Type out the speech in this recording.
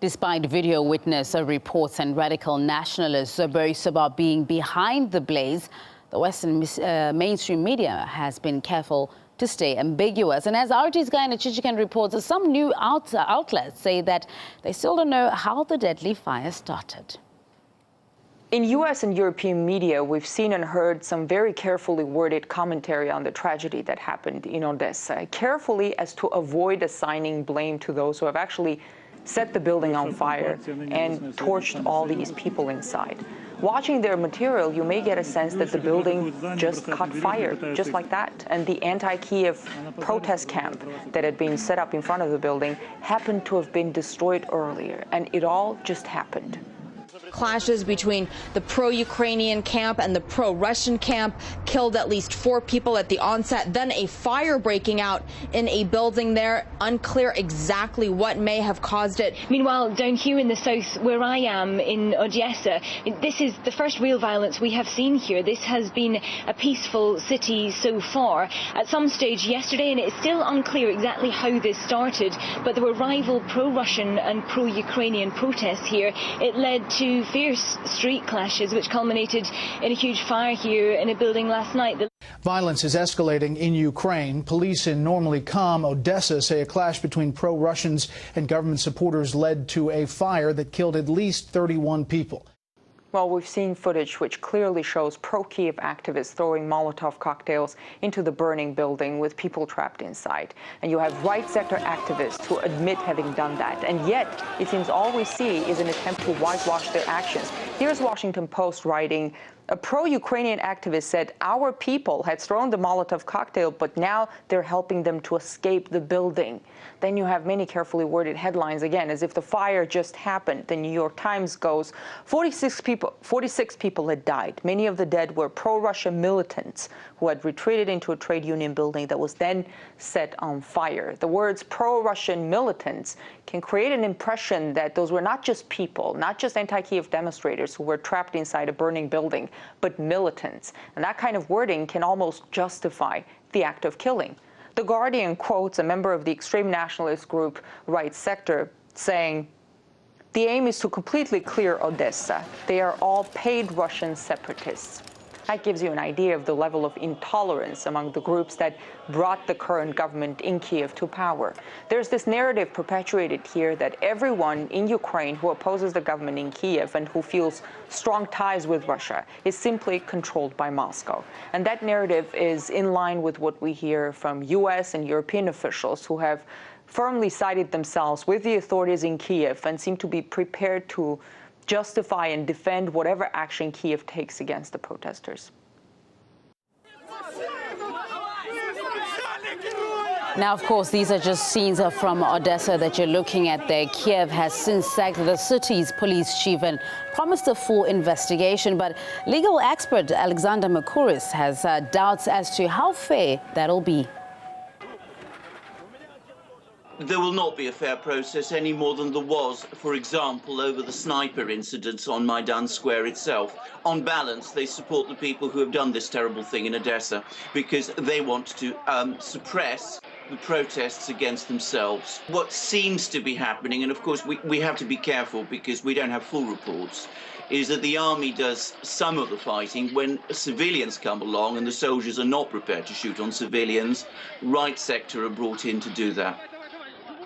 Despite video witness reports and radical nationalists boast about being behind the blaze, the Western mainstream media has been careful to stay ambiguous. And as RT's Guyana Chichikan reports, some new outlets say that they still don't know how the deadly fire started. In U.S. and European media, we've seen and heard some very carefully worded commentary on the tragedy that happened in Odessa, carefully as to avoid assigning blame to those who have actually set the building on fire and torched all these people inside. Watching their material, you may get a sense that the building just caught fire, just like that. And the anti-Kiev protest camp that had been set up in front of the building happened to have been destroyed earlier, and it all just happened. Clashes between the pro-Ukrainian camp and the pro-Russian camp killed at least 4 people at the onset, then a fire breaking out in a building there. Unclear exactly what may have caused it. Meanwhile, down here in the south where I am in Odessa, this is the first real violence we have seen here. This has been a peaceful city so far. At some stage yesterday, and it's still unclear exactly how this started, but there were rival pro-Russian and pro-Ukrainian protests here. It led to fierce street clashes, which culminated in a huge fire here in a building last night. Violence is escalating in Ukraine. Police in normally calm Odessa say a clash between pro-Russians and government supporters led to a fire that killed at least 31 people. Well, we've seen footage which clearly shows pro-Kiev activists throwing Molotov cocktails into the burning building with people trapped inside. And you have right sector activists who admit having done that. And yet, it seems all we see is an attempt to whitewash their actions. Here's Washington Post writing, a pro-Ukrainian activist said our people had thrown the Molotov cocktail, but now they're helping them to escape the building. Then you have many carefully worded headlines again, as if the fire just happened. The New York Times goes, 46 people had died. Many of the dead were pro-Russia militants who had retreated into a trade union building that was then set on fire. The words pro-Russian militants can create an impression that those were not just people, not just anti-Kiev demonstrators who were trapped inside a burning building, but militants. And that kind of wording can almost justify the act of killing. The Guardian quotes a member of the extreme nationalist group Right Sector saying, "The aim is to completely clear Odessa. They are all paid Russian separatists." That gives you an idea of the level of intolerance among the groups that brought the current government in Kiev to power. There's this narrative perpetuated here that everyone in Ukraine who opposes the government in Kiev and who feels strong ties with Russia is simply controlled by Moscow. And that narrative is in line with what we hear from US and European officials who have firmly sided themselves with the authorities in Kiev and seem to be prepared to justify and defend whatever action Kiev takes against the protesters. Now, of course, these are just scenes from Odessa that you're looking at there. Kiev has since sacked the city's police chief and promised a full investigation. But legal expert Alexander Makuris has doubts as to how fair that'll be. There will not be a fair process any more than there was, for example, over the sniper incidents on Maidan Square itself. On balance, they support the people who have done this terrible thing in Odessa because they want to suppress the protests against themselves. What seems to be happening, and of course we have to be careful because we don't have full reports, is that the army does some of the fighting when civilians come along and the soldiers are not prepared to shoot on civilians. Right sector are brought in to do that.